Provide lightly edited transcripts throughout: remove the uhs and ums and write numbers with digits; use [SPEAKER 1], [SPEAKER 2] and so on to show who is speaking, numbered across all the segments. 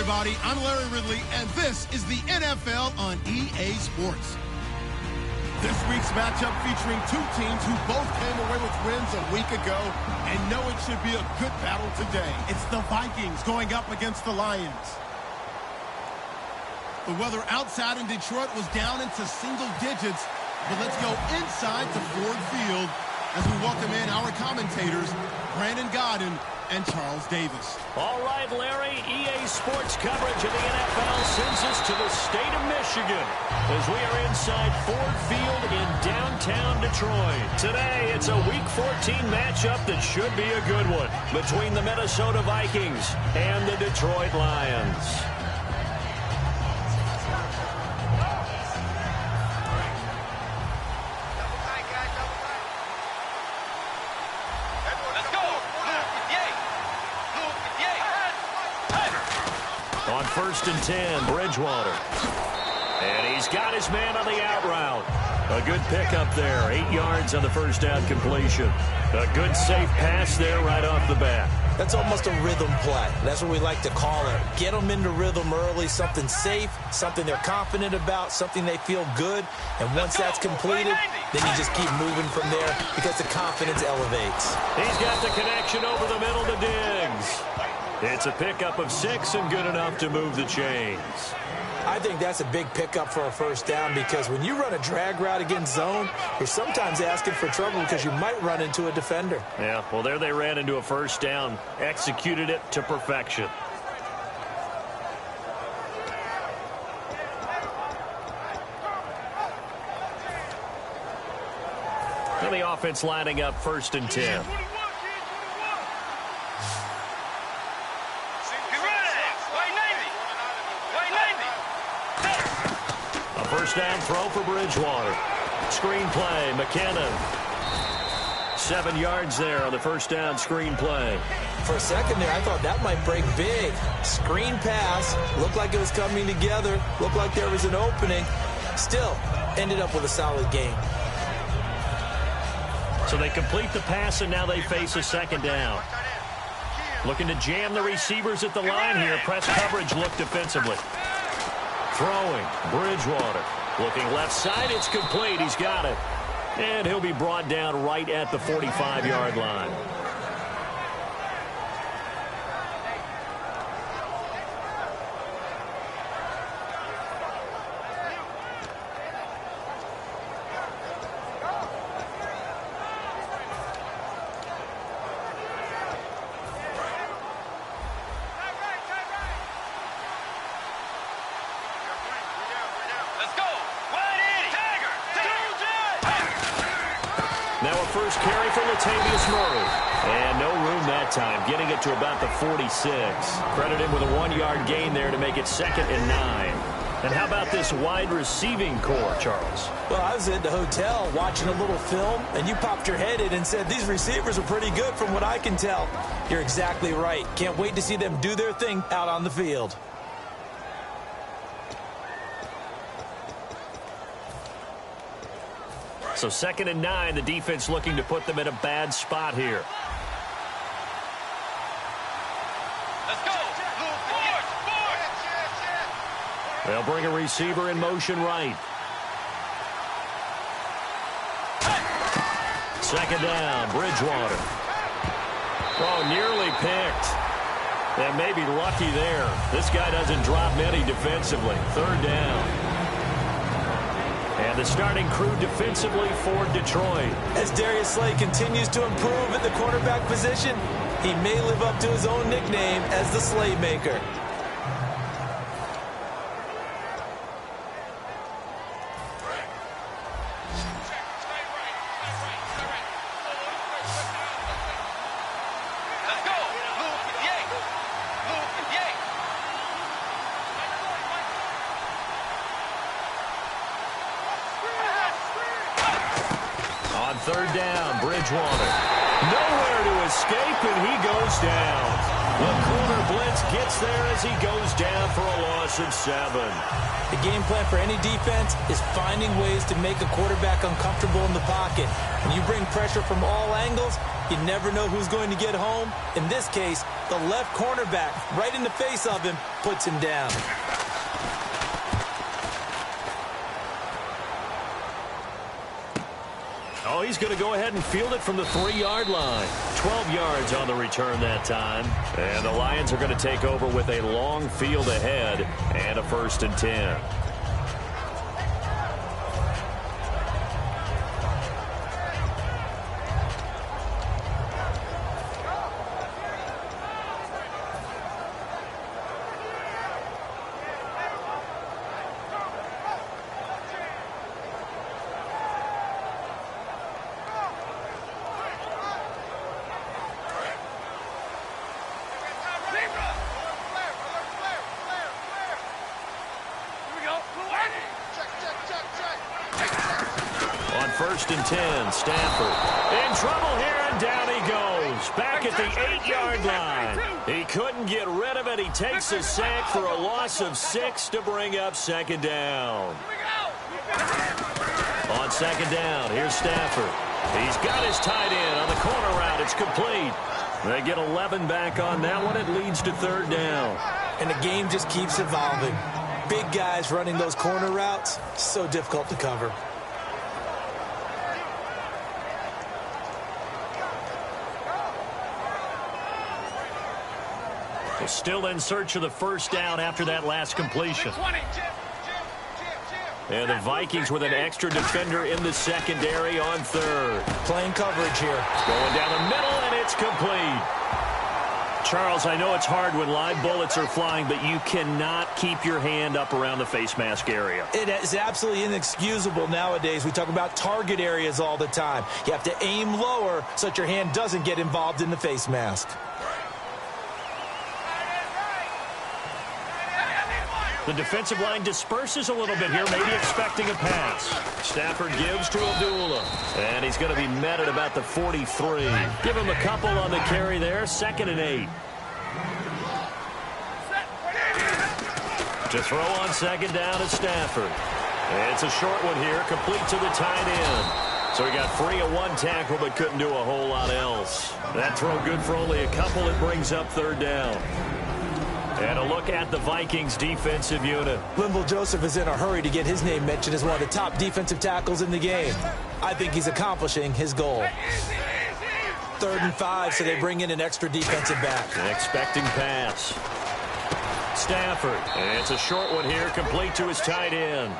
[SPEAKER 1] everybody. I'm Larry Ridley, and this is the NFL on EA Sports. This week's matchup featuring two teams who both came away with wins a week ago and know it should be a good battle today. It's the Vikings going up against the Lions. The weather outside in Detroit was down into single digits, but let's go inside to Ford Field as we welcome in our commentators, Brandon Godden and Charles Davis.
[SPEAKER 2] All right, Larry, EA Sports coverage of the NFL sends us to the state of Michigan as we are inside Ford Field in downtown Detroit. Today, it's a Week 14 matchup that should be a good one between the Minnesota Vikings and the Detroit Lions. On 1st and 10, Bridgewater. And he's got his man on the out route. A good pickup there. 8 yards on the first down completion. A good safe pass there right off the bat.
[SPEAKER 3] That's almost a rhythm play. That's what we like to call it. Get them into rhythm early, something safe, something they're confident about, something they feel good. And once that's completed, then you just keep moving from there because the confidence elevates.
[SPEAKER 2] He's got the connection over the middle to Diggs. It's a pickup of 6 and good enough to move the chains.
[SPEAKER 3] I think that's a big pickup for a first down because when you run a drag route against zone, you're sometimes asking for trouble because you might run into a defender.
[SPEAKER 2] Yeah, well, there they ran into a first down, executed it to perfection. And the offense lining up 1st and 10. First down throw for Bridgewater. Screen play, McKinnon. 7 yards there on the first down screen play.
[SPEAKER 3] For a second there, I thought that might break big. Screen pass. Looked like it was coming together. Looked like there was an opening. Still, ended up with a solid game.
[SPEAKER 2] So they complete the pass, and now they face a second down. Looking to jam the receivers at the line here. Press coverage look defensively. Throwing, Bridgewater. Looking left side, it's complete. He's got it. And he'll be brought down right at the 45-yard line. First carry for Latavius Murray. And no room that time, getting it to about the 46. Credit him with a 1-yard gain there to make it 2nd and 9. And how about this wide receiving core, Charles?
[SPEAKER 3] Well, I was at the hotel watching a little film, and you popped your head in and said, these receivers are pretty good from what I can tell. You're exactly right. Can't wait to see them do their thing out on the field.
[SPEAKER 2] So 2nd and 9, the defense looking to put them in a bad spot here.
[SPEAKER 4] Let's go. Forward.
[SPEAKER 2] They'll bring a receiver in motion right. 2nd down, Bridgewater. Oh, nearly picked. And maybe lucky there. This guy doesn't drop many defensively. 3rd down. And the starting crew defensively for Detroit.
[SPEAKER 3] As Darius Slay continues to improve at the quarterback position, he may live up to his own nickname as the Slaymaker.
[SPEAKER 2] On 3rd down, Bridgewater. Nowhere to escape, and he goes down. The corner blitz gets there as he goes down for a loss of 7.
[SPEAKER 3] The game plan for any defense is finding ways to make a quarterback uncomfortable in the pocket. When you bring pressure from all angles, you never know who's going to get home. In this case, the left cornerback, right in the face of him, puts him down.
[SPEAKER 2] Oh, he's going to go ahead and field it from the 3-yard line. 12 yards on the return that time. And the Lions are going to take over with a long field ahead and a 1st and 10. On 1st and 10, Stafford in trouble here, and down he goes. Back at the 8-yard line. He couldn't get rid of it. He takes a sack for a loss of 6 to bring up 2nd down. On 2nd down, here's Stafford. He's got his tight end on the corner route. It's complete. They get 11 back on that one. It leads to 3rd down.
[SPEAKER 3] And the game just keeps evolving. Big guys running those corner routes, so difficult to cover.
[SPEAKER 2] Still in search of the 1st down after that last completion. And the Vikings with an extra defender in the secondary on 3rd.
[SPEAKER 3] Playing coverage here.
[SPEAKER 2] Going down the middle, and it's complete. Charles, I know it's hard when live bullets are flying, but you cannot keep your hand up around the face mask area.
[SPEAKER 3] It is absolutely inexcusable nowadays. We talk about target areas all the time. You have to aim lower so that your hand doesn't get involved in the face mask.
[SPEAKER 2] The defensive line disperses a little bit here, maybe expecting a pass. Stafford gives to Abdullah, and he's going to be met at about the 43. Give him a couple on the carry there, 2nd and 8. To throw on 2nd down is Stafford. It's a short one here, complete to the tight end. So he got free of 1 tackle, but couldn't do a whole lot else. That throw good for only a couple. It brings up 3rd down. And a look at the Vikings defensive unit.
[SPEAKER 3] Linval Joseph is in a hurry to get his name mentioned as one of the top defensive tackles in the game. I think he's accomplishing his goal. 3rd and 5, so they bring in an extra defensive back.
[SPEAKER 2] An expecting pass. Stafford. And it's a short one here, complete to his tight end.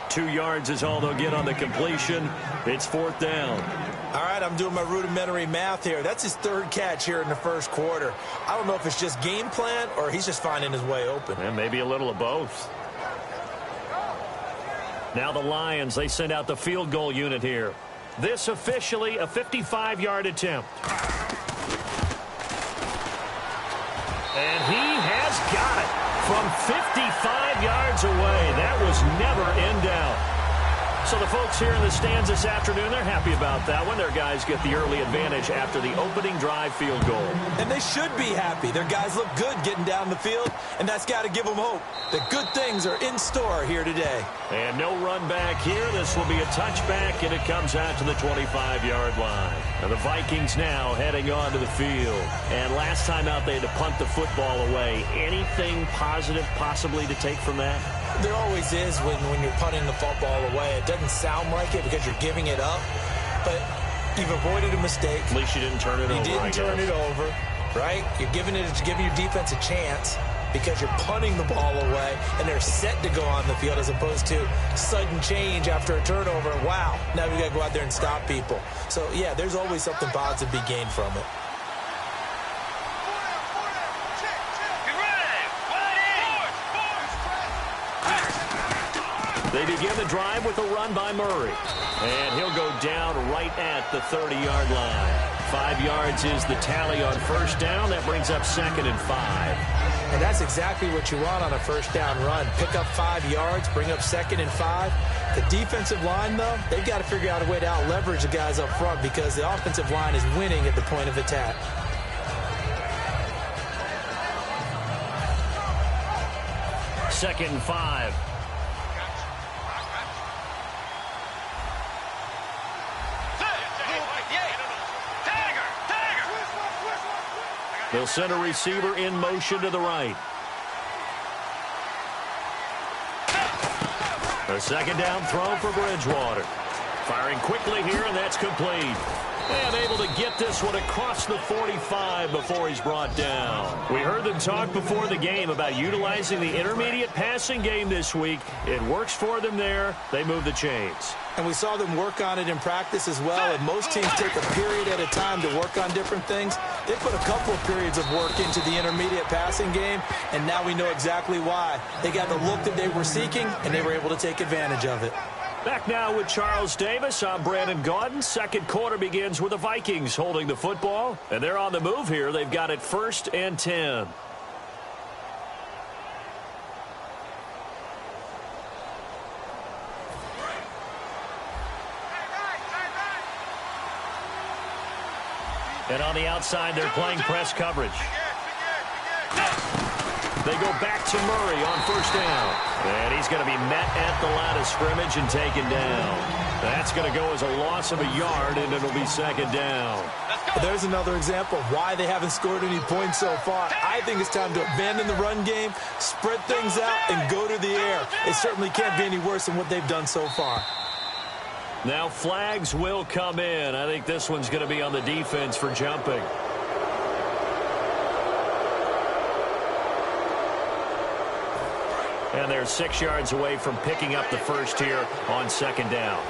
[SPEAKER 2] 2 yards is all they'll get on the completion. It's 4th down.
[SPEAKER 3] All right, I'm doing my rudimentary math here. That's his 3rd catch here in the 1st quarter. I don't know if it's just game plan or he's just finding his way open.
[SPEAKER 2] And maybe a little of both. Now the Lions, they send out the field goal unit here. This officially a 55-yard attempt. And he has got it from 55 yards away. That was never in doubt. So the folks here in the stands this afternoon, they're happy about that one. Their guys get the early advantage after the opening drive field goal.
[SPEAKER 3] And they should be happy. Their guys look good getting down the field, and that's got to give them hope that good things are in store here today.
[SPEAKER 2] And no run back here. This will be a touchback, and it comes out to the 25-yard line. And the Vikings now heading on to the field. And last time out, they had to punt the football away. Anything positive possibly to take from that?
[SPEAKER 3] There always is when you're punting the football away. It doesn't sound like it because you're giving it up, but you've avoided a mistake.
[SPEAKER 2] At least you didn't turn it over.
[SPEAKER 3] You didn't turn it over, right? You're giving your defense a chance because you're punting the ball away, and they're set to go on the field as opposed to sudden change after a turnover. Wow, now we got to go out there and stop people. So, yeah, there's always something positive to be gained from it.
[SPEAKER 2] They begin the drive with a run by Murray. And he'll go down right at the 30-yard line. 5 yards is the tally on 1st down. That brings up 2nd and 5.
[SPEAKER 3] And that's exactly what you want on a first down run. Pick up 5 yards, bring up 2nd and 5. The defensive line, though, they've got to figure out a way to out-leverage the guys up front because the offensive line is winning at the point of attack.
[SPEAKER 2] Second and 5. They'll send a receiver in motion to the right. A second down throw for Bridgewater. Firing quickly here, and that's complete. And able to get this one across the 45 before he's brought down. We heard them talk before the game about utilizing the intermediate passing game this week. It works for them there. They move the chains.
[SPEAKER 3] And we saw them work on it in practice as well. And most teams take a period at a time to work on different things. They put a couple of periods of work into the intermediate passing game, and now we know exactly why. They got the look that they were seeking, and they were able to take advantage of it.
[SPEAKER 2] Back now with Charles Davis. I'm Brandon Gaudin. Second quarter begins with the Vikings holding the football. And they're on the move here. They've got it 1st and 10. And on the outside, they're playing press coverage. They go back to Murray on 1st down. And he's going to be met at the line of scrimmage and taken down. That's going to go as a loss of a yard, and it'll be 2nd down.
[SPEAKER 3] There's another example of why they haven't scored any points so far. I think it's time to abandon the run game, spread things out, and go to the air. It certainly can't be any worse than what they've done so far.
[SPEAKER 2] Now flags will come in. I think this one's going to be on the defense for jumping. And they're 6 yards away from picking up the first here on 2nd down.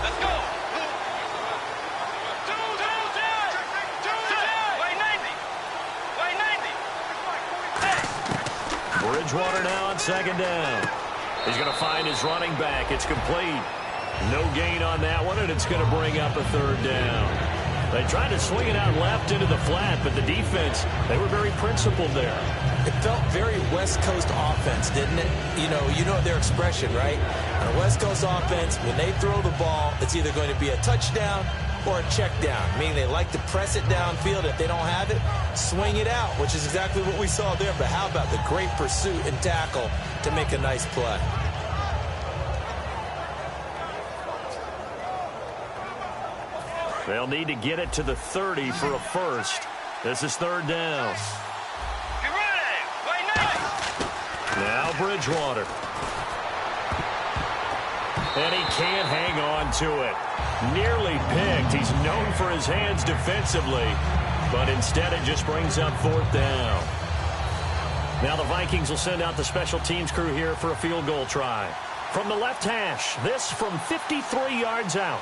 [SPEAKER 4] Let's go.
[SPEAKER 2] Bridgewater now on 2nd down. He's going to find his running back. It's complete. No gain on that one, and it's going to bring up a 3rd down. They tried to swing it out left into the flat, but the defense, they were very principled there.
[SPEAKER 3] It felt very West Coast offense, didn't it? You know their expression, right? On a West Coast offense, when they throw the ball, it's either going to be a touchdown or a check down, meaning they like to press it downfield. If they don't have it, swing it out, which is exactly what we saw there. But how about the great pursuit and tackle to make a nice play?
[SPEAKER 2] They'll need to get it to the 30 for a first. This is 3rd down. Now Bridgewater. And he can't hang on to it. Nearly picked. He's known for his hands defensively, but instead it just brings up 4th down. Now the Vikings will send out the special teams crew here for a field goal try. From the left hash, this from 53 yards out.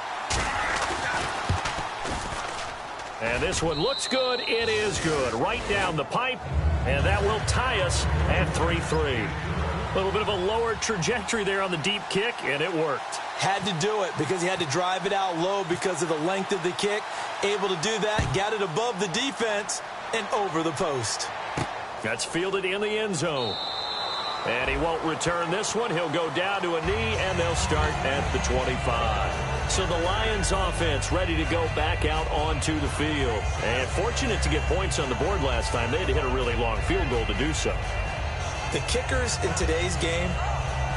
[SPEAKER 2] And this one looks good. It is good. Right down the pipe. And that will tie us at 3-3. A little bit of a lower trajectory there on the deep kick, and it worked.
[SPEAKER 3] Had to do it because he had to drive it out low because of the length of the kick. Able to do that, got it above the defense and over the post.
[SPEAKER 2] That's fielded in the end zone. And he won't return this one. He'll go down to a knee, and they'll start at the 25. So the Lions offense ready to go back out onto the field. And fortunate to get points on the board last time. They had to hit a really long field goal to do so.
[SPEAKER 3] The kickers in today's game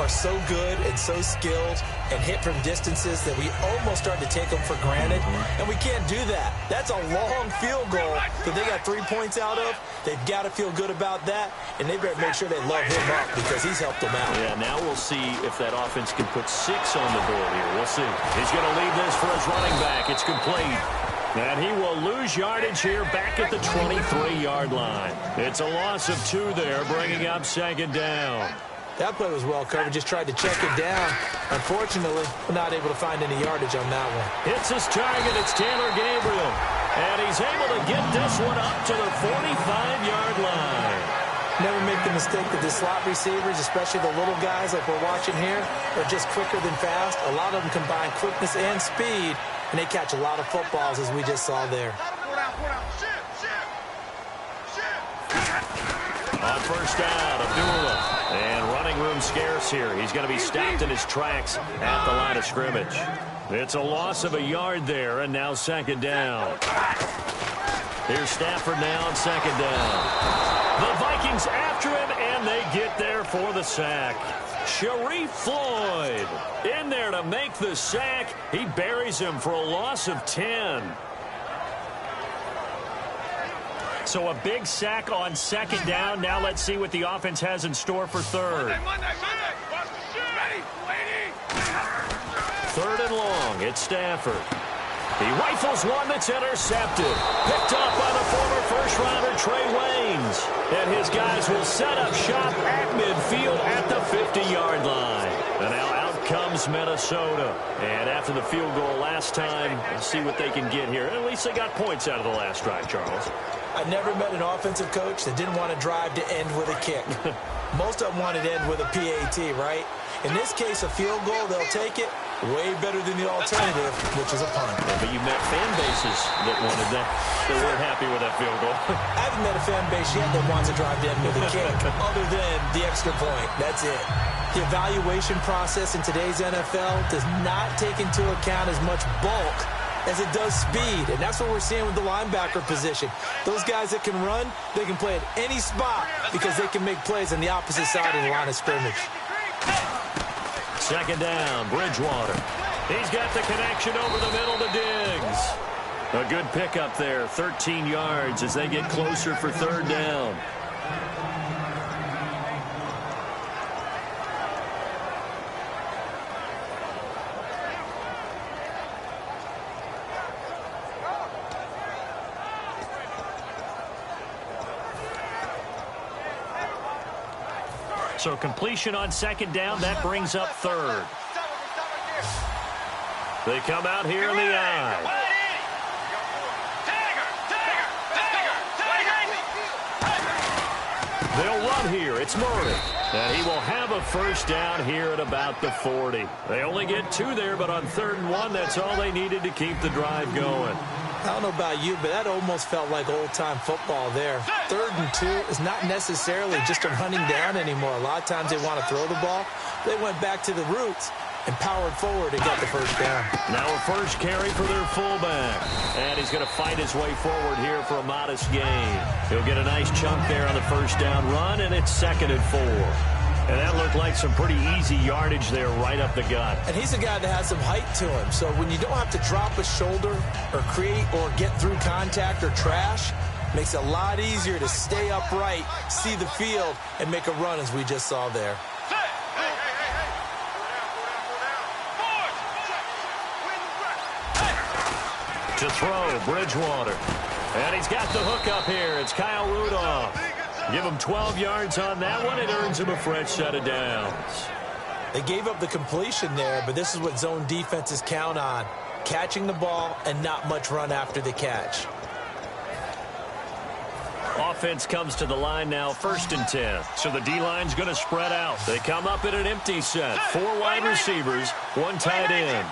[SPEAKER 3] are so good and so skilled and hit from distances that we almost start to take them for granted. And we can't do that. That's a long field goal that they got 3 points out of. They've got to feel good about that, and they better make sure they love him up because he's helped them out.
[SPEAKER 2] Yeah, now we'll see if that offense can put 6 on the board here. We'll see. He's going to leave this for his running back. It's complete. And he will lose yardage here back at the 23-yard line. It's a loss of 2 there, bringing up 2nd down.
[SPEAKER 3] That play was well covered. Just tried to check it down. Unfortunately, not able to find any yardage on that one.
[SPEAKER 2] Hits his target. It's Taylor Gabriel. And he's able to get this one up to the 45-yard line.
[SPEAKER 3] Never make the mistake that the slot receivers, especially the little guys like we're watching here, are just quicker than fast. A lot of them combine quickness and speed, and they catch a lot of footballs, as we just saw there.
[SPEAKER 2] On first down, Abdullah. And running room scarce here. He's going to be stopped in his tracks at the line of scrimmage. It's a loss of a yard there, and now second down. Here's Stafford now on second down. The Vikings after him, and they get there for the sack. Sharif Floyd in there to make the sack. He buries him for a loss of 10. So a big sack on second down. Now let's see what the offense has in store for third. Third and long. It's Stafford. He rifles one that's intercepted. Picked up by the former first-rounder Trey Waynes. And his guys will set up shop at midfield at the 50-yard line. And now out comes Minnesota. And after the field goal last time, let's see what they can get here. At least they got points out of the last drive, Charles.
[SPEAKER 3] I never met an offensive coach that didn't want to drive to end with a kick. Most of them wanted to end with a PAT, right? In this case, a field goal, they'll take it. Way better than the alternative, which is a punt.
[SPEAKER 2] Yeah, but you met fan bases that wanted that. They weren't happy with that field goal.
[SPEAKER 3] I haven't met a fan base yet that wants to drive to end with a kick, other than the extra point. That's it. The evaluation process in today's NFL does not take into account as much bulk as it does speed, and that's what we're seeing with the linebacker position. Those guys that can run, they can play at any spot because they can make plays on the opposite side of the line of scrimmage.
[SPEAKER 2] Second down, Bridgewater. He's got the connection over the middle to Diggs. A good pickup there, 13 yards as they get closer for third down. So completion on second down, that brings up third. They come out here in the eye. They'll run here. It's Murray. And he will have a first down here at about the 40. They only get 2 there, but on 3rd and 1, that's all they needed to keep the drive going.
[SPEAKER 3] I don't know about you, but that almost felt like old-time football there. 3rd and 2 is not necessarily just a running down anymore. A lot of times they want to throw the ball. They went back to the roots and powered forward and got the first down.
[SPEAKER 2] Now a first carry for their fullback. And he's going to fight his way forward here for a modest gain. He'll get a nice chunk there on the first down run, and it's 2nd and 4. And that looked like some pretty easy yardage there right up the gut.
[SPEAKER 3] And he's a guy that has some height to him. So when you don't have to drop a shoulder or create or get through contact or trash, makes it a lot easier to stay upright, see the field, and make a run as we just saw there.
[SPEAKER 2] To throw, Bridgewater. And he's got the hook up here. It's Kyle Rudolph. Give him 12 yards on that one. It earns him a fresh set of downs.
[SPEAKER 3] They gave up the completion there, but this is what zone defenses count on. Catching the ball and not much run after the catch.
[SPEAKER 2] Offense comes to the line now, 1st and 10. So the D-line's going to spread out. They come up in an empty set. 4 wide receivers, 1 tight end.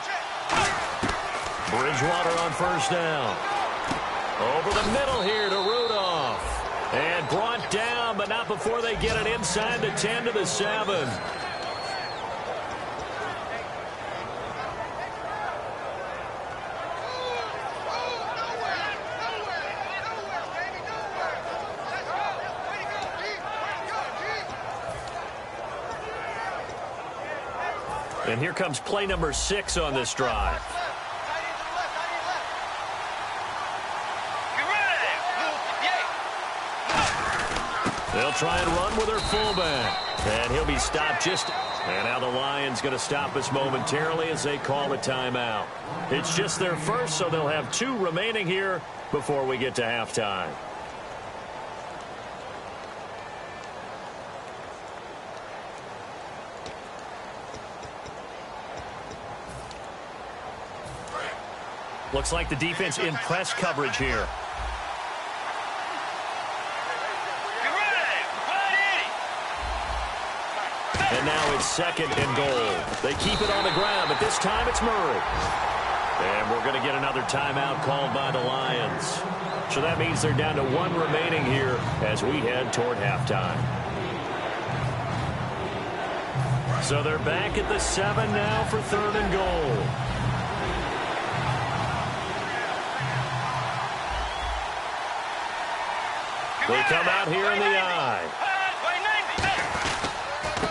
[SPEAKER 2] Bridgewater on first down. Over the middle here to Rudolph. And brought down, but not before they get it inside the 10 to the 7. And here comes play number 6 on this drive. They'll try and run with their fullback. And he'll be stopped just... And now the Lions going to stop us momentarily as they call a timeout. It's just their first, so they'll have 2 remaining here before we get to halftime. Looks like the defense in press coverage here. And now it's 2nd and goal. They keep it on the ground, but this time it's Murray. And we're going to get another timeout called by the Lions. So that means they're down to 1 remaining here as we head toward halftime. So they're back at the 7 now for 3rd and goal. They come out here in the I.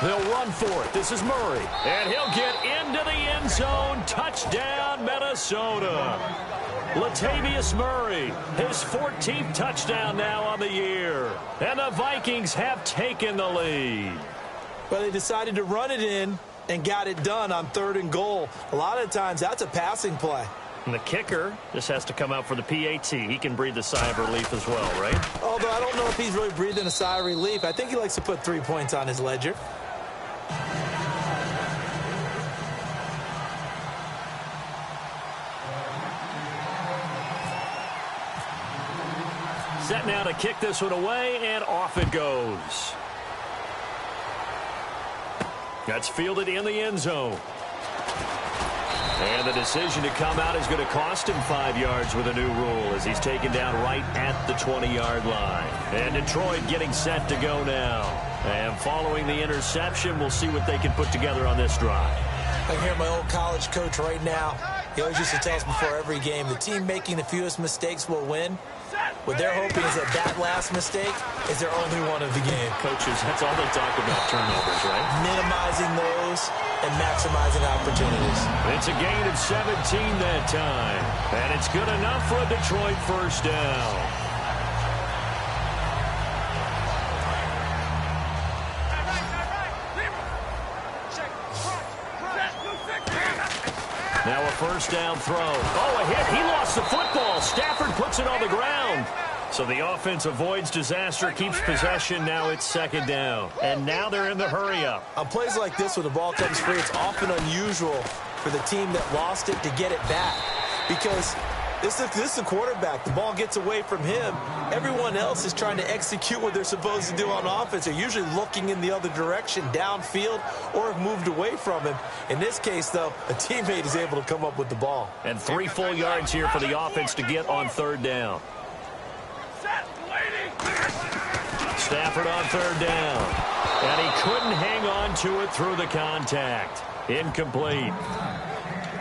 [SPEAKER 2] They'll run for it. This is Murray. And he'll get into the end zone. Touchdown, Minnesota. Latavius Murray, his 14th touchdown now on the year. And the Vikings have taken the lead.
[SPEAKER 3] Well, they decided to run it in and got it done on 3rd and goal. A lot of times, that's a passing play.
[SPEAKER 2] And the kicker just has to come out for the PAT. He can breathe a sigh of relief as well, right?
[SPEAKER 3] Although I don't know if he's really breathing a sigh of relief. I think he likes to put 3 points on his ledger.
[SPEAKER 2] Set now to kick this one away, and off it goes. That's fielded in the end zone. And the decision to come out is going to cost him 5 yards with a new rule as he's taken down right at the 20-yard line. And Detroit getting set to go now. And following the interception, we'll see what they can put together on this drive.
[SPEAKER 3] I hear my old college coach right now. He always used to tell us before every game, the team making the fewest mistakes will win. What they're hoping is that last mistake is their only one of the game.
[SPEAKER 2] Coaches, that's all they talk about, turnovers, right?
[SPEAKER 3] Minimizing those and maximizing opportunities.
[SPEAKER 2] It's a gain of 17 that time. And it's good enough for a Detroit first down. Now a first down throw. Oh, a hit. He lost the football. Stafford puts it on the ground. So the offense avoids disaster, keeps possession. Now it's 2nd down. And now they're in the hurry-up.
[SPEAKER 3] On plays like this where the ball comes free, it's often unusual for the team that lost it to get it back. Because this is the quarterback. The ball gets away from him. Everyone else is trying to execute what they're supposed to do on offense. They're usually looking in the other direction, downfield, or have moved away from him. In this case, though, a teammate is able to come up with the ball.
[SPEAKER 2] And 3 full yards here for the offense to get on 3rd down. Stafford on 3rd down. And he couldn't hang on to it through the contact. Incomplete.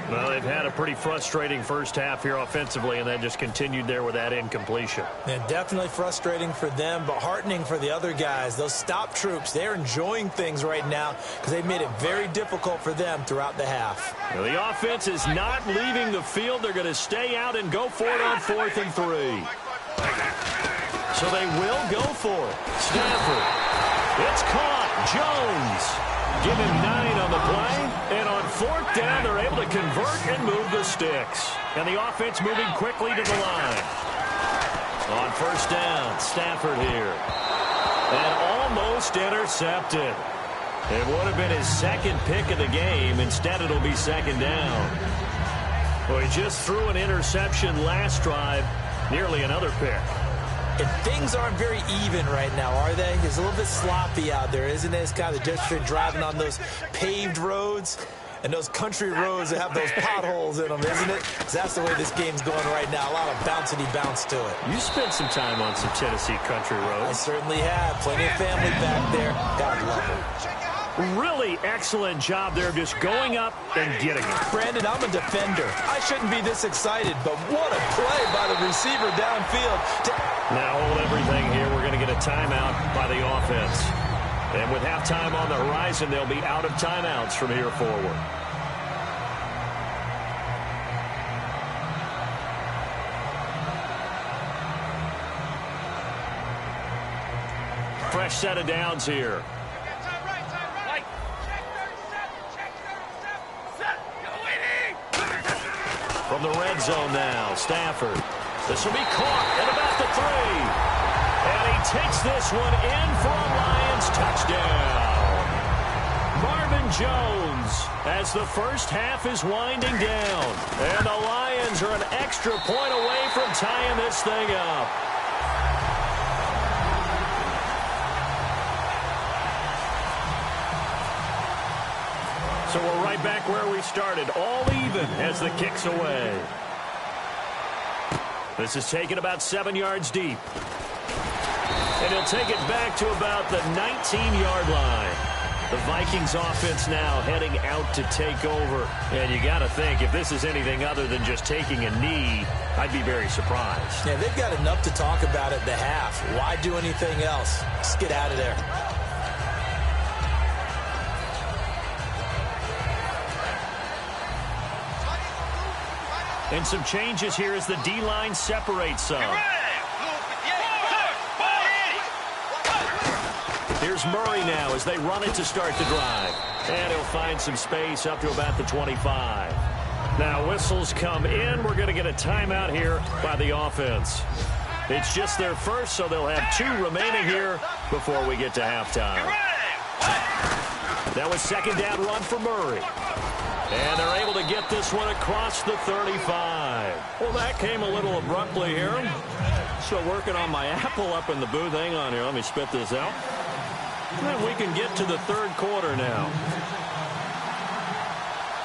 [SPEAKER 2] Well, they've had a pretty frustrating first half here offensively, and they just continued there with that incompletion.
[SPEAKER 3] And definitely frustrating for them, but heartening for the other guys. Those stop troops, they're enjoying things right now because they've made it very difficult for them throughout the half.
[SPEAKER 2] Well, the offense is not leaving the field. They're going to stay out and go for it on 4th and 3. So they will go for it. Stafford. It's caught. Jones. Give him 9 on the play. And on 4th down, they're able to convert and move the sticks. And the offense moving quickly to the line. On 1st down, Stafford here. And almost intercepted. It would have been his 2nd pick of the game. Instead, it'll be 2nd down. Well, he just threw an interception last drive. Nearly another pick.
[SPEAKER 3] And things aren't very even right now, are they? It's a little bit sloppy out there, isn't it? It's kind of just been driving on those paved roads and those country roads that have those potholes in them, isn't it? 'Cause that's the way this game's going right now. A lot of bouncy bounce to it.
[SPEAKER 2] You spent some time on some Tennessee country
[SPEAKER 3] I
[SPEAKER 2] roads.
[SPEAKER 3] certainly have. Plenty of family back there. God love them.
[SPEAKER 2] Really excellent job there of just going up and getting it.
[SPEAKER 3] Brandon, I'm a defender. I shouldn't be this excited, but what a play by the receiver downfield.
[SPEAKER 2] Now hold everything here. We're going to get a timeout by the offense. And with halftime on the horizon, they'll be out of timeouts from here forward. Fresh set of downs here. From the red zone now, Stafford. This will be caught at about the 3. And he takes this one in for a Lions touchdown. Marvin Jones as the first half is winding down. And the Lions are an extra point away from tying this thing up. So we're right back where we started, all even as the kick's away. This is taken about 7 yards deep. And he'll take it back to about the 19-yard line. The Vikings offense now heading out to take over. And you got to think, if this is anything other than just taking a knee, I'd be very surprised.
[SPEAKER 3] Yeah, they've got enough to talk about at the half. Why do anything else? Just get out of there.
[SPEAKER 2] And some changes here as the D-line separates some. Here's Murray now as they run it to start the drive. And he'll find some space up to about the 25. Now whistles come in. We're going to get a timeout here by the offense. It's just their first, so they'll have 2 remaining here before we get to halftime. That was second down run for Murray. And they're able to get this one across the 35.
[SPEAKER 5] Well, that came a little abruptly here. Still working on my apple up in the booth. Hang on here. Let me spit this out. And we can get to the third quarter now.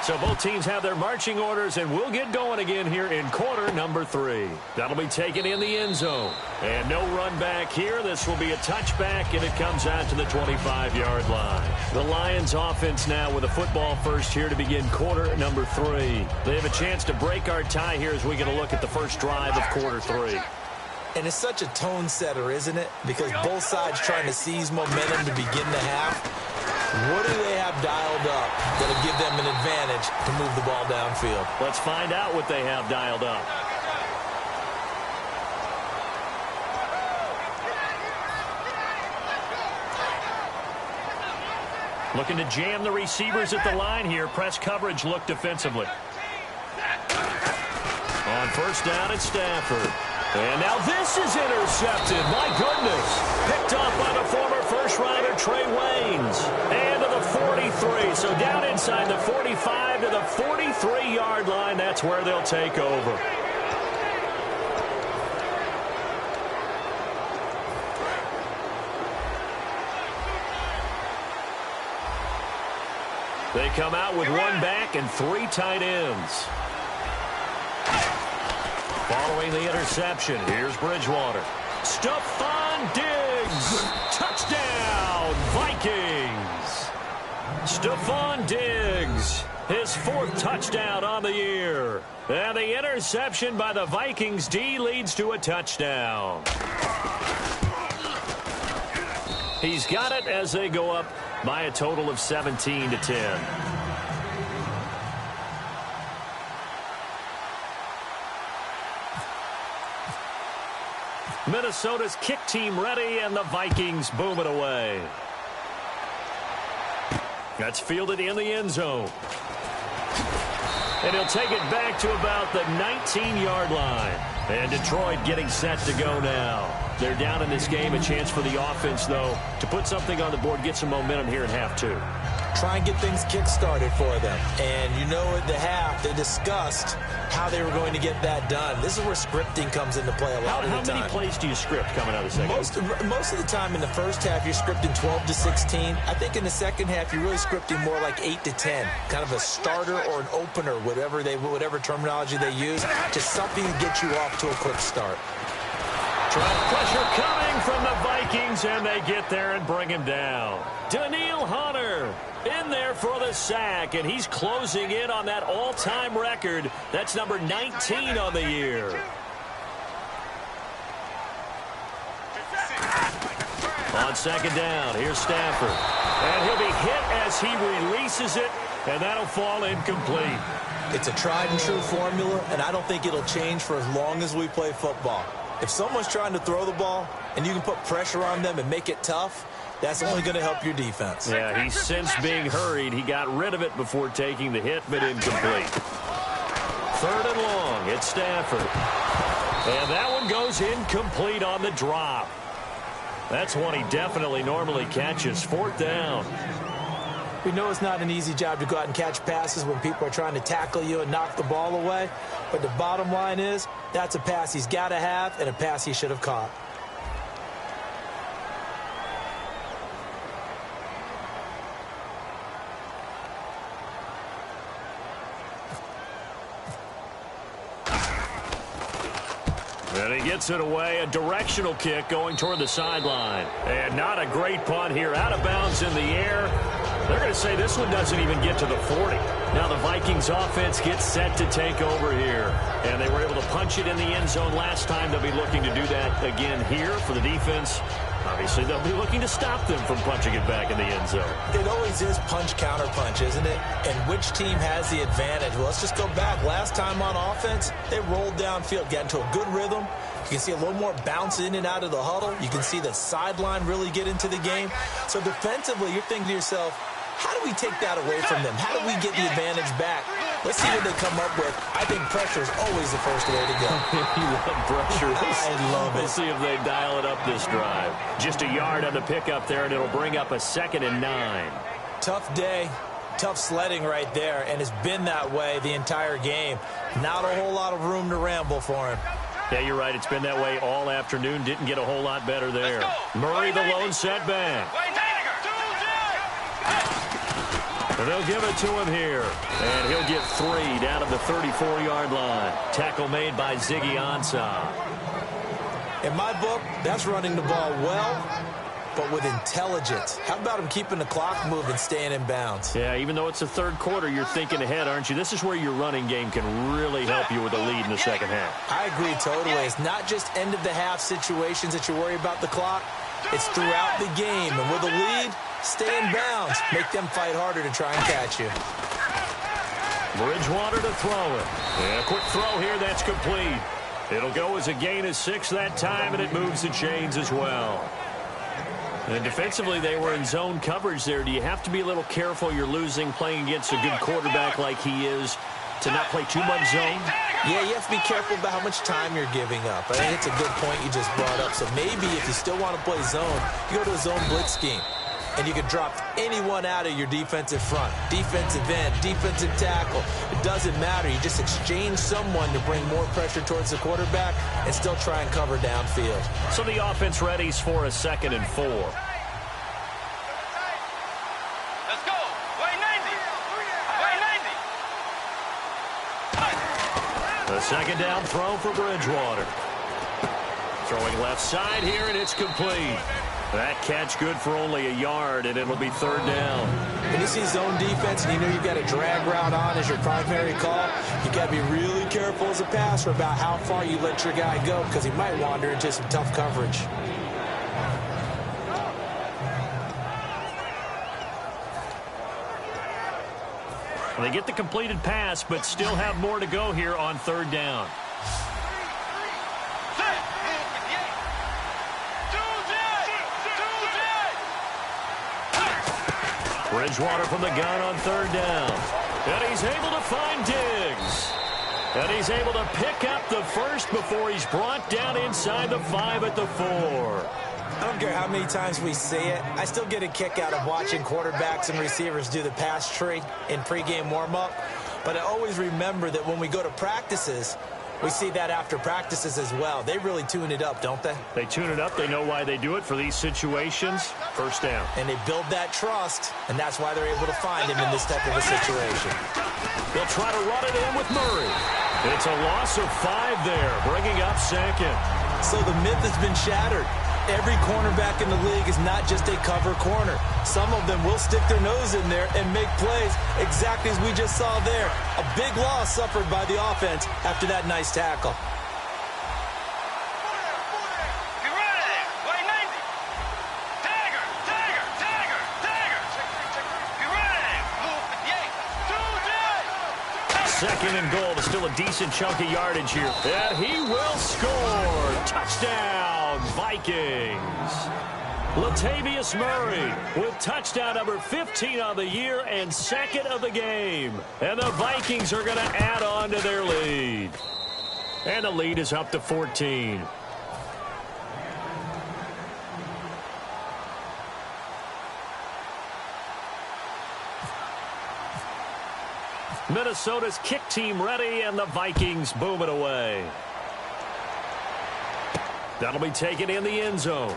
[SPEAKER 2] So both teams have their marching orders, and we'll get going again here in quarter number 3. That'll be taken in the end zone. And no run back here. This will be a touchback, and it comes out to the 25-yard line. The Lions offense now with a football first here to begin quarter number 3. They have a chance to break our tie here as we get a look at the first drive of quarter 3.
[SPEAKER 3] And it's such a tone setter, isn't it? Because both sides trying to seize momentum to begin the half. What do they have dialed up that'll give them an advantage to move the ball downfield?
[SPEAKER 2] Let's find out what they have dialed up. Looking to jam the receivers at the line here. Press coverage look defensively. On first down, it's Stafford. And now this is intercepted. My goodness. Picked off by the former first-rounder Trey Waynes. And to the 43. So down inside the 45 to the 43-yard line. That's where they'll take over. They come out with 1 back and 3 tight ends. Following the interception, here's Bridgewater. Stephon Diggs. Touchdown, Vikings. Stephon Diggs, his 4th touchdown on the year. And the interception by the Vikings D leads to a touchdown. He's got it as they go up by a total of 17-10. Minnesota's kick team ready, and the Vikings boom it away. That's fielded in the end zone. And he'll take it back to about the 19-yard line. And Detroit getting set to go now. They're down in this game. A chance for the offense, though, to put something on the board, get some momentum here in half 2.
[SPEAKER 3] Try and get things kick-started for them. And you know at the half, they discussed how they were going to get that done. This is where scripting comes into play a lot of the time.
[SPEAKER 2] How many plays do you script coming out of the second?
[SPEAKER 3] Most of the time in the first half, you're scripting 12 to 16. I think in the second half, you're really scripting more like 8 to 10. Kind of a starter or an opener, whatever terminology they use. Just something to get you off to a quick start.
[SPEAKER 2] Pressure coming from the Vikings, and they get there and bring him down. Daniil Hunter in there for the sack, and he's closing in on that all-time record. That's number 19 on the year. On second down, here's Stafford. And he'll be hit as he releases it, and that'll fall incomplete.
[SPEAKER 3] It's a tried-and-true formula, and I don't think it'll change for as long as we play football. If someone's trying to throw the ball and you can put pressure on them and make it tough, that's only going to help your defense.
[SPEAKER 2] Yeah, he's since being hurried. He got rid of it before taking the hit, but incomplete. 3rd and long, it's Stafford. And that one goes incomplete on the drop. That's one he definitely normally catches. 4th down.
[SPEAKER 3] We know it's not an easy job to go out and catch passes when people are trying to tackle you and knock the ball away. But the bottom line is, that's a pass he's got to have and a pass he should have caught.
[SPEAKER 2] And he gets it away, a directional kick going toward the sideline. And not a great punt here, out of bounds in the air. They're going to say this one doesn't even get to the 40. Now the Vikings offense gets set to take over here. And they were able to punch it in the end zone last time. They'll be looking to do that again here for the defense. Obviously, they'll be looking to stop them from punching it back in the end zone.
[SPEAKER 3] It always is punch-counter-punch, isn't it? And which team has the advantage? Well, let's just go back. Last time on offense, they rolled downfield, got into a good rhythm. You can see a little more bounce in and out of the huddle. You can see the sideline really get into the game. So defensively, you're thinking to yourself, how do we take that away from them? How do we get the advantage back? Let's see what they come up with. I think pressure is always the first way to go.
[SPEAKER 2] You love pressure.
[SPEAKER 3] I love it.
[SPEAKER 2] We'll see if they dial it up this drive. Just a yard on the pickup there, and it'll bring up a 2nd and 9.
[SPEAKER 3] Tough day. Tough sledding right there, and it's been that way the entire game. Not a whole lot of room to ramble for him.
[SPEAKER 2] Yeah, you're right. It's been that way all afternoon. Didn't get a whole lot better there. Murray, the lone setback. And they'll give it to him here. And he'll get 3 down at the 34-yard line. Tackle made by Ziggy Ansah.
[SPEAKER 3] In my book, that's running the ball well, but with intelligence. How about him keeping the clock moving, staying in bounds?
[SPEAKER 2] Yeah, even though it's the third quarter, you're thinking ahead, aren't you? This is where your running game can really help you with a lead in the second half.
[SPEAKER 3] I agree totally. It's not just end-of-the-half situations that you worry about the clock. It's throughout the game. And with a lead, stay in bounds. Make them fight harder to try and catch you.
[SPEAKER 2] Bridgewater to throw it. And a quick throw here, that's complete. It'll go as a gain of 6 that time, and it moves the chains as well. And defensively, they were in zone coverage there. Do you have to be a little careful? You're losing, playing against a good quarterback like he is, to not play too much zone?
[SPEAKER 3] Yeah, you have to be careful about how much time you're giving up. I think it's a good point you just brought up. So maybe if you still want to play zone, you go to a zone blitz scheme. And you can drop anyone out of your defensive front. Defensive end, defensive tackle. It doesn't matter. You just exchange someone to bring more pressure towards the quarterback and still try and cover downfield.
[SPEAKER 2] So the offense readies for a 2nd and 4.
[SPEAKER 4] Let's go. Way 90. Way 90.
[SPEAKER 2] The second down throw for Bridgewater. Throwing left side here, and it's complete. That catch good for only a yard, and it'll be 3rd down.
[SPEAKER 3] When you see zone defense and you know you've got a drag route on as your primary call, you got to be really careful as a passer about how far you let your guy go because he might wander into some tough coverage.
[SPEAKER 2] They get the completed pass, but still have more to go here on 3rd down. Bridgewater from the gun on 3rd down. And he's able to find Diggs. And he's able to pick up the first before he's brought down inside the 5 at the 4.
[SPEAKER 3] I don't care how many times we say it. I still get a kick out of watching quarterbacks and receivers do the pass tree in pregame warm-up. But I always remember that when we go to practices, we see that after practices as well. They really tune it up, don't they?
[SPEAKER 2] They tune it up. They know why they do it for these situations. 1st down.
[SPEAKER 3] And they build that trust, and that's why they're able to find him in this type of a situation.
[SPEAKER 2] They'll try to run it in with Murray. It's a loss of 5 there, bringing up 2nd.
[SPEAKER 3] So the myth has been shattered. Every cornerback in the league is not just a cover corner. Some of them will stick their nose in there and make plays exactly as we just saw there. A big loss suffered by the offense after that nice tackle.
[SPEAKER 4] Get right of there. Way 90. Tagger. Tagger. Tagger. Tagger. Get right of there. Blue 58.
[SPEAKER 2] 2nd and goal. Still a decent chunk of yardage here. And he will score. Touchdown, Vikings. Latavius Murray with touchdown number 15 on the year and 2nd of the game. And the Vikings are going to add on to their lead. And the lead is up to 14. Minnesota's kick team ready, and the Vikings boom it away. That'll be taken in the end zone.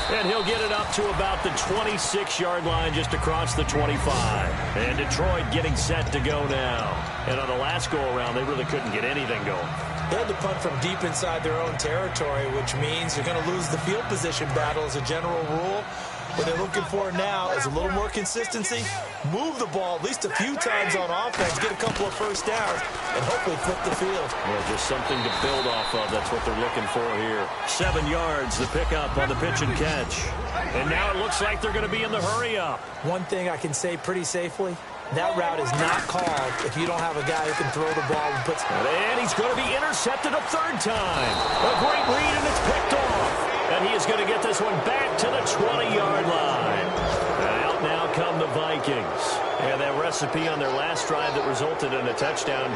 [SPEAKER 2] And he'll get it up to about the 26-yard line, just across the 25. And Detroit getting set to go now. And on the last go-around, they really couldn't get anything going.
[SPEAKER 3] They had to punt from deep inside their own territory, which means you're going to lose the field position battle as a general rule. What they're looking for now is a little more consistency, move the ball at least a few times on offense, get a couple of first downs, and hopefully flip the field.
[SPEAKER 2] Well, just something to build off of. That's what they're looking for here. 7 yards, the pickup on the pitch and catch. And now it looks like they're going to be in the hurry-up.
[SPEAKER 3] One thing I can say pretty safely, that route is not called if you don't have a guy who can throw the ball and puts...
[SPEAKER 2] And he's going to be intercepted a third time. A great read, and it's picked off. And he is going to get this one back to the 20-yard line. And out now come the Vikings. And that recipe on their last drive that resulted in a touchdown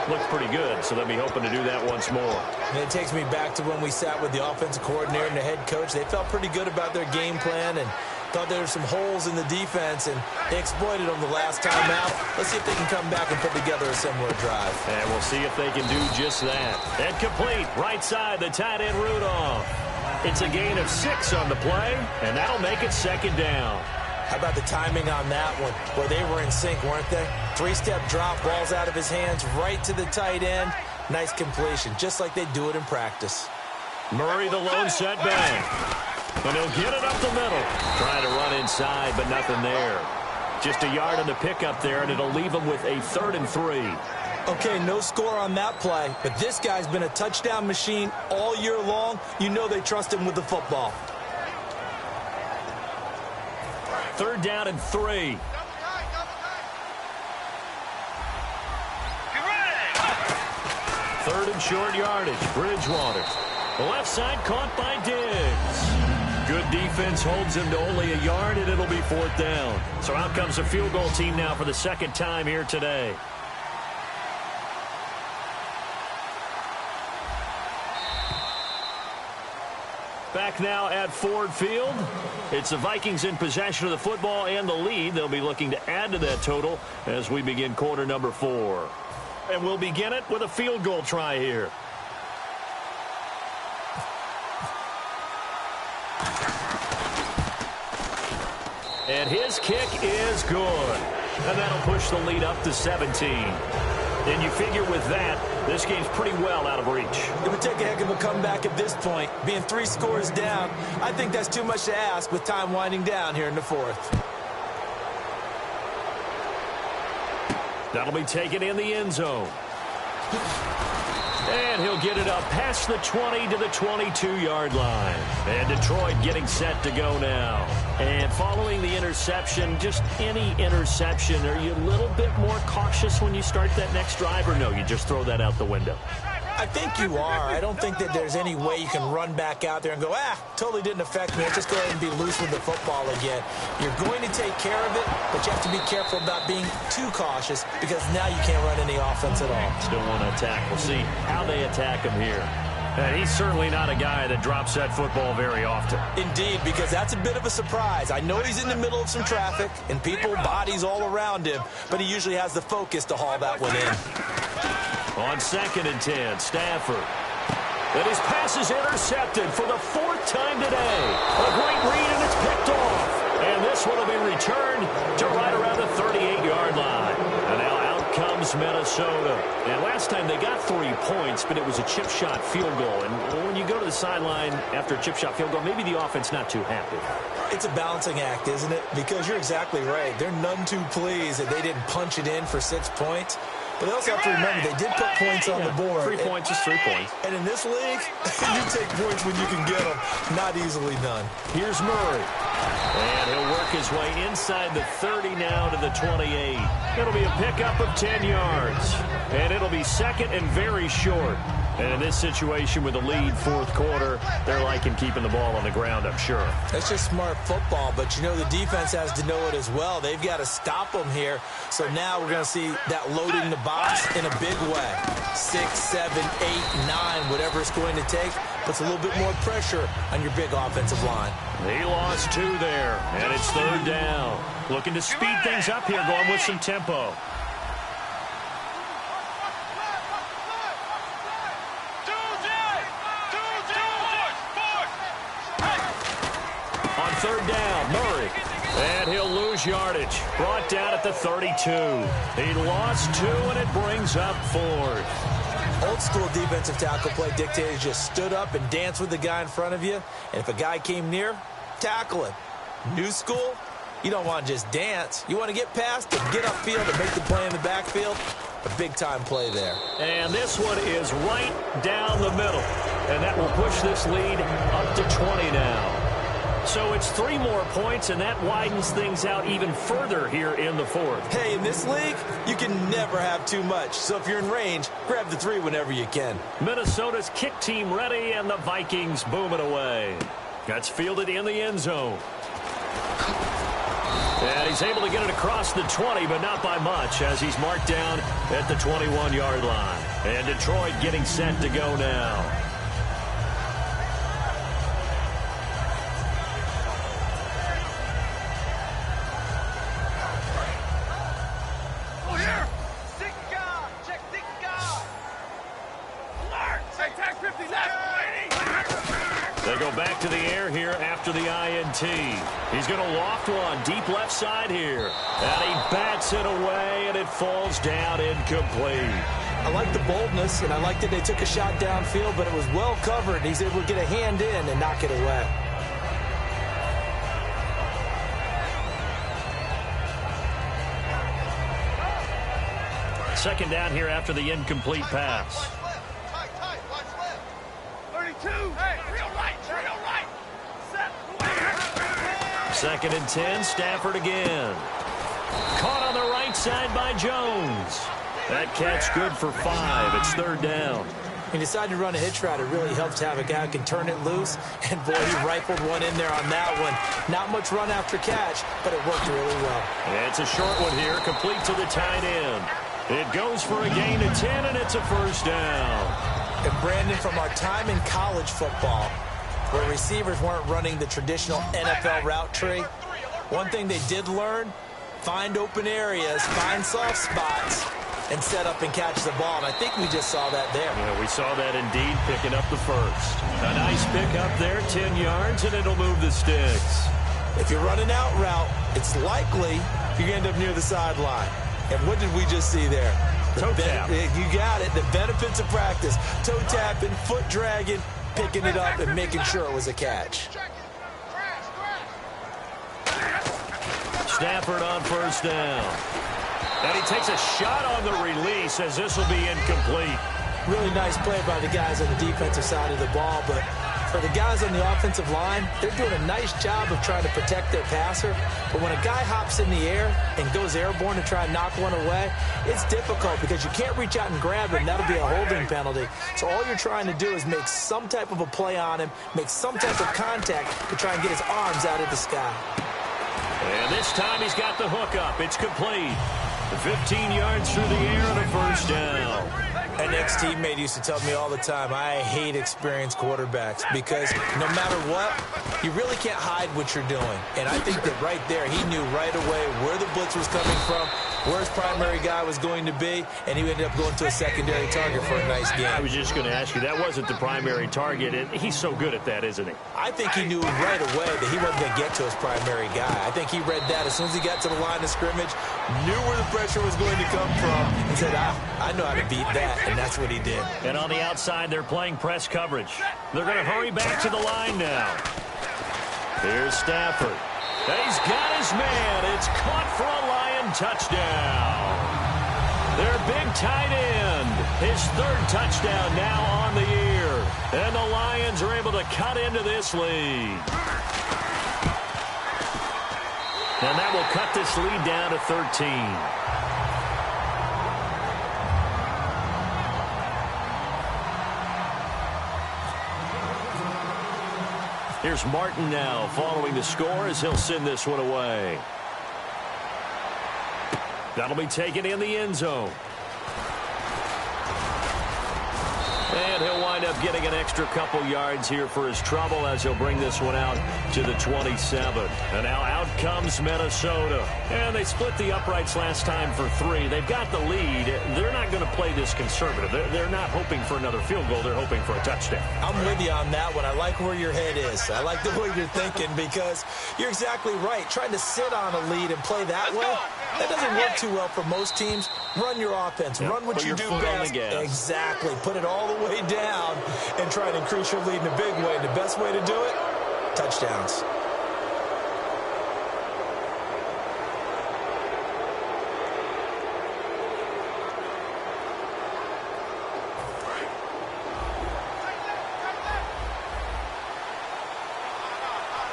[SPEAKER 2] looked pretty good, so they'll be hoping to do that once more.
[SPEAKER 3] And it takes me back to when we sat with the offensive coordinator and the head coach. They felt pretty good about their game plan and thought there were some holes in the defense, and they exploited them the last time out. Let's see if they can come back and put together a similar drive.
[SPEAKER 2] And we'll see if they can do just that. And complete, right side, the tight end Rudolph. It's a gain of 6 on the play, and that'll make it second down.
[SPEAKER 3] How about the timing on that one? Well, they were in sync, weren't they? 3-step drop, balls out of his hands, right to the tight end. Nice completion, just like they do it in practice.
[SPEAKER 2] Murray, the lone setback. And he'll get it up the middle. Trying to run inside, but nothing there. Just a yard on the pickup there, and it'll leave him with a 3rd and 3.
[SPEAKER 3] Okay, no score on that play, but this guy's been a touchdown machine all year long. You know they trust him with the football.
[SPEAKER 2] 3rd down and 3. Third and short yardage. Bridgewater. The left side caught by Diggs. Good defense holds him to only a yard, and it'll be 4th down. So out comes a field goal team now for the second time here today. Back now at Ford Field. It's the Vikings in possession of the football and the lead. They'll be looking to add to that total as we begin quarter number 4. And we'll begin it with a field goal try here. And his kick is good. And that'll push the lead up to 17. And you figure with that, this game's pretty well out of reach.
[SPEAKER 3] It would take a heck of a comeback at this point. Being 3 scores down, I think that's too much to ask with time winding down here in the 4th.
[SPEAKER 2] That'll be taken in the end zone. And he'll get it up past the 20 to the 22-yard line. And Detroit getting set to go now. And following the interception, just any interception, are you a little bit more cautious when you start that next drive, or no, you just throw that out the window?
[SPEAKER 3] I think you are. I don't think that there's any way you can run back out there and go, totally didn't affect me. Let's just go ahead and be loose with the football again. You're going to take care of it, but you have to be careful about being too cautious because now you can't run any offense at all.
[SPEAKER 2] Still want to attack. We'll see how they attack him here. And he's certainly not a guy that drops that football very often.
[SPEAKER 3] Indeed, because that's a bit of a surprise. I know he's in the middle of some traffic and people, bodies all around him, but he usually has the focus to haul that one in.
[SPEAKER 2] On 2nd and 10, Stafford. And his pass is intercepted for the 4th time today. A great read, and it's picked off. And this one will be returned to right around the 38-yard line. And now out comes Minnesota. And last time they got 3 points, but it was a chip shot field goal. And when you go to the sideline after a chip shot field goal, maybe the offense not too happy.
[SPEAKER 3] It's a balancing act, isn't it? Because you're exactly right. They're none too pleased that they didn't punch it in for 6 points. But they also have to remember they did put points on the board.
[SPEAKER 2] 3 points is 3 points.
[SPEAKER 3] And in this league, you take points when you can get them. Not easily done.
[SPEAKER 2] Here's Murray. And he'll work his way inside the 30 now to the 28. It'll be a pickup of 10 yards. And it'll be 2nd and very short. And in this situation with the lead 4th quarter, they're liking keeping the ball on the ground, I'm sure.
[SPEAKER 3] That's just smart football, but you know the defense has to know it as well. They've got to stop them here. So now we're going to see that loading the box in a big way. 6, 7, 8, 9, whatever it's going to take, puts a little bit more pressure on your big offensive line.
[SPEAKER 2] He lost 2 there, and it's 3rd down. Looking to speed things up here, going with some tempo.
[SPEAKER 5] down. Murray. And he'll lose yardage. Brought down at the 32. He lost 2, and it brings up 4th.
[SPEAKER 3] Old school defensive tackle play dictated just stood up and danced with the guy in front of you. And if a guy came near, tackle him. New school, you don't want to just dance. You want to get past him, get upfield, and make the play in the backfield. A big-time play there.
[SPEAKER 5] And this one is right down the middle. And that will push this lead up to 20 now. So it's 3 more points, and that widens things out even further here in the 4th.
[SPEAKER 3] Hey, in this league, you can never have too much. So if you're in range, grab the 3 whenever you can.
[SPEAKER 5] Minnesota's kick team ready, and the Vikings boom it away. That's fielded in the end zone. And he's able to get it across the 20, but not by much, as he's marked down at the 21-yard line. And Detroit getting set to go now. They go back to the air here after the INT. He's going to loft one deep left side here. And he bats it away, and it falls down incomplete.
[SPEAKER 3] I like the boldness, and I like that they took a shot downfield, but it was well covered. He's able to get a hand in and knock it away.
[SPEAKER 5] Second down here after the incomplete pass.
[SPEAKER 4] 32. Hey, real right.
[SPEAKER 5] Second and 10, Stafford again. Caught on the right side by Jones. That catch good for 5. It's 3rd down.
[SPEAKER 3] He decided to run a hitch route. It really helps to have a guy who can turn it loose. And, boy, he rifled one in there on that one. Not much run after catch, but it worked really well.
[SPEAKER 5] It's a short one here, complete to the tight end. It goes for a gain of 10, and it's a 1st down.
[SPEAKER 3] And, Brandon, from our time in college football, where receivers weren't running the traditional NFL route tree, one thing they did learn, find open areas, find soft spots, and set up and catch the ball. And I think we just saw that there.
[SPEAKER 5] Yeah, we saw that indeed, picking up the 1st. A nice pick up there, 10 yards, and it'll move the sticks.
[SPEAKER 3] If you're running out route, it's likely you end up near the sideline. And what did we just see there?
[SPEAKER 5] Toe tap.
[SPEAKER 3] You got it. The benefits of practice. Toe tapping, foot dragging, picking it up, and making sure it was a catch.
[SPEAKER 5] Stafford on 1st down. And he takes a shot on the release, as this will be incomplete.
[SPEAKER 3] Really nice play by the guys on the defensive side of the ball, but for the guys on the offensive line, they're doing a nice job of trying to protect their passer. But when a guy hops in the air and goes airborne to try and knock one away, it's difficult because you can't reach out and grab him. That'll be a holding penalty. So all you're trying to do is make some type of a play on him, make some type of contact to try and get his arms out of the sky.
[SPEAKER 5] And this time he's got the hook up. It's complete. 15 yards through the air and a 1st down.
[SPEAKER 3] An ex-teammate used to tell me all the time, I hate experienced quarterbacks because no matter what, you really can't hide what you're doing. And I think that right there, he knew right away where the blitz was coming from, where his primary guy was going to be, and he ended up going to a secondary target for a nice game.
[SPEAKER 5] I was just going to ask you, that wasn't the primary target, and he's so good at that, isn't he?
[SPEAKER 3] I think he knew right away that he wasn't going to get to his primary guy. I think he read that as soon as he got to the line of scrimmage, knew where the pressure was going to come from, and said, I know how to beat that, and that's what he did.
[SPEAKER 5] And on the outside, they're playing press coverage. They're going to hurry back to the line now. Here's Stafford. And he's got his man. It's caught for a Lion touchdown. Their big tight end. His 3rd touchdown now on the year. And the Lions are able to cut into this lead. And that will cut this lead down to 13. Here's Martin now following the score as he'll send this one away. That'll be taken in the end zone.
[SPEAKER 2] And he'll wind up getting an extra couple yards here for his trouble as he'll bring this one out to the 27. And now out comes Minnesota. And they split the uprights last time for 3. They've got the lead. They're not going to play this conservative. They're not hoping for another field goal. They're hoping for a touchdown.
[SPEAKER 3] I'm with you on that one. I like where your head is. I like the way you're thinking because you're exactly right. Trying to sit on a lead and play that way, that doesn't work too well for most teams. Run your offense.
[SPEAKER 2] Yep.
[SPEAKER 3] Run what
[SPEAKER 2] Put
[SPEAKER 3] you
[SPEAKER 2] your
[SPEAKER 3] do
[SPEAKER 2] foot on
[SPEAKER 3] best.
[SPEAKER 2] the gas.
[SPEAKER 3] Exactly. Put it all the way down and try and increase your lead in a big way. And the best way to do it, touchdowns.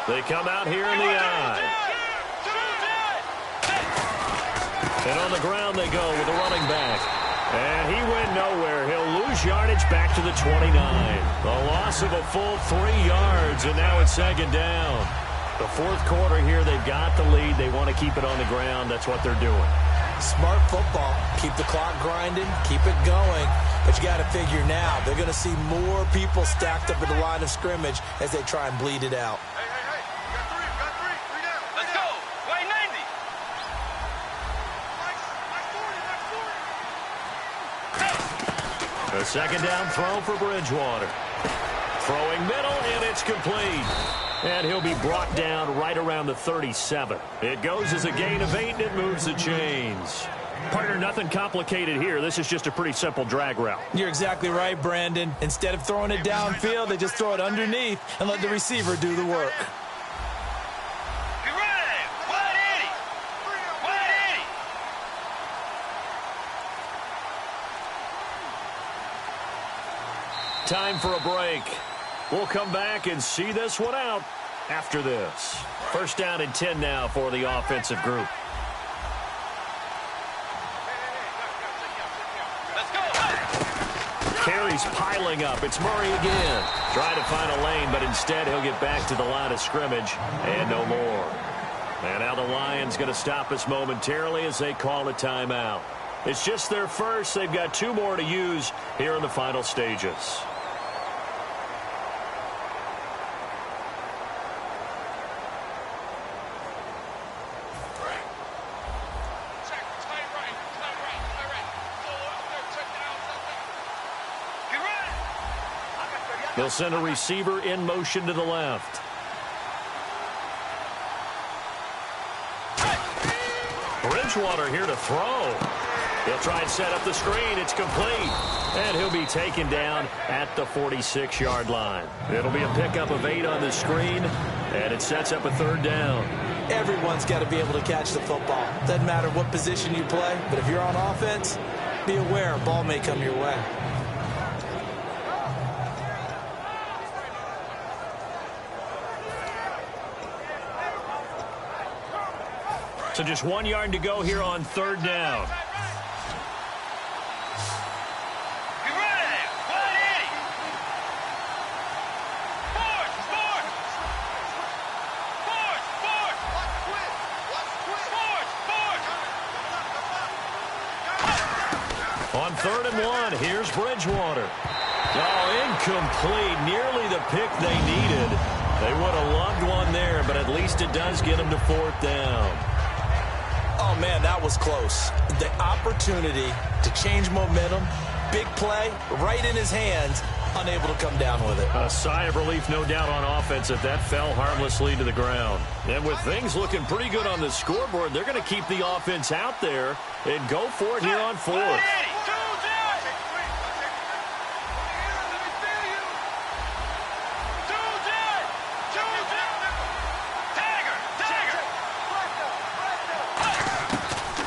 [SPEAKER 2] They come out here in the eye. And on the ground they go with the running back. And he went nowhere. He'll lose yardage back to the 29. A loss of a full 3 yards, and now it's second down. The fourth quarter here, they've got the lead. They want to keep it on the ground. That's what they're doing.
[SPEAKER 3] Smart football. Keep the clock grinding. Keep it going. But you got to figure now, they're going to see more people stacked up at the line of scrimmage as they try and bleed it out.
[SPEAKER 2] A second down throw for Bridgewater. Throwing middle, and it's complete. And he'll be brought down right around the 37. It goes as a gain of 8, and it moves the chains. Partner, nothing complicated here. This is just a pretty simple drag route.
[SPEAKER 3] You're exactly right, Brandon. Instead of throwing it downfield, they just throw it underneath and let the receiver do the work.
[SPEAKER 2] Time for a break. We'll come back and see this one out after this. First down and 10 now for the offensive group. Carries piling up. It's Murray again. Trying to find a lane, but instead he'll get back to the line of scrimmage and no more. And now the Lions going to stop us momentarily as they call a timeout. It's just their first. They've got 2 more to use here in the final stages. They'll send a receiver in motion to the left. Bridgewater here to throw. He'll try and set up the screen. It's complete. And he'll be taken down at the 46-yard line. It'll be a pickup of 8 on the screen, and it sets up a third down.
[SPEAKER 3] Everyone's got to be able to catch the football. Doesn't matter what position you play, but if you're on offense, be aware a ball may come your way.
[SPEAKER 2] So just 1 yard to go here on third down. On 3rd and 1, here's Bridgewater. Oh, incomplete. Nearly the pick they needed. They would have loved one there, but at least it does get them to 4th down.
[SPEAKER 3] Oh, man, that was close. The opportunity to change momentum, big play, right in his hands, unable to come down with it.
[SPEAKER 2] A sigh of relief, no doubt, on offense if that fell harmlessly to the ground. And with things looking pretty good on the scoreboard, they're going to keep the offense out there and go for it here on 4th.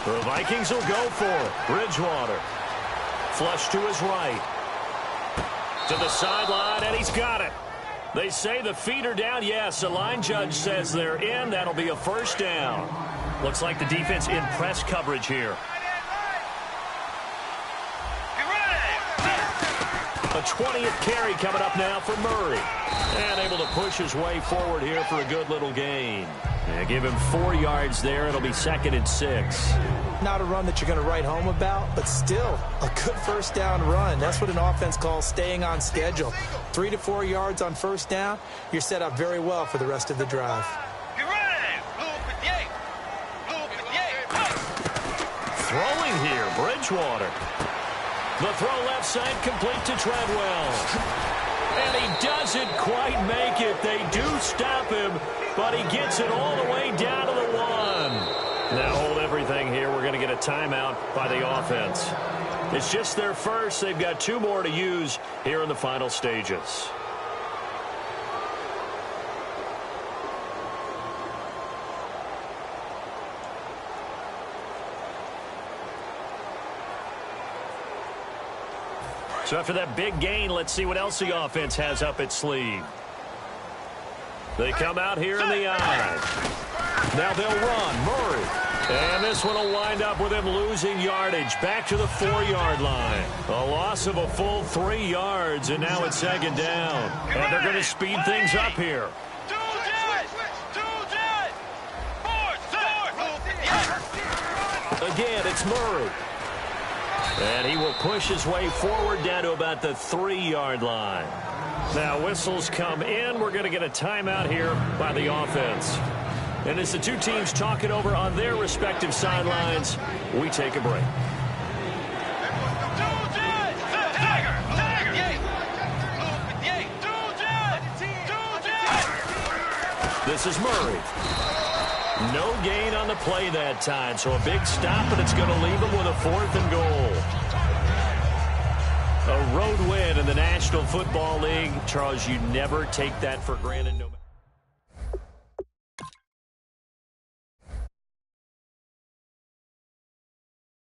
[SPEAKER 2] The Vikings will go for it. Bridgewater. Flush to his right. To the sideline, and he's got it. They say the feet are down. Yes, the line judge says they're in. That'll be a first down. Looks like the defense in press coverage here. A 20th carry coming up now for Murray. And able to push his way forward here for a good little gain. Yeah, give him 4 yards there. It'll be 2nd and 6.
[SPEAKER 3] Not a run that you're going to write home about, but still a good first down run. That's what an offense calls staying on schedule. 3 to 4 yards on first down. You're set up very well for the rest of the drive.
[SPEAKER 2] Throwing here, Bridgewater. The throw left side complete to Treadwell. And he doesn't quite make it. They do stop him, but he gets it all the way down to the 1. Now hold everything here. We're going to get a timeout by the offense. It's just their first. They've got 2 more to use here in the final stages. So after that big gain, let's see what else the offense has up its sleeve. They come out here in the eye. Now they'll run. Murray. And this one will wind up with him losing yardage. Back to the 4-yard line. A loss of a full 3 yards, and now it's 2nd down. And they're going to speed things up here. Again, it's Murray. And he will push his way forward down to about the 3-yard line. Now whistles come in. We're going to get a timeout here by the offense. And as the 2 teams talk it over on their respective sidelines, we take a break. This is Murray. No gain on the play that time, so a big stop, and it's going to leave him with a 4th and goal. A road win in the National Football League. Charles, you never take that for granted.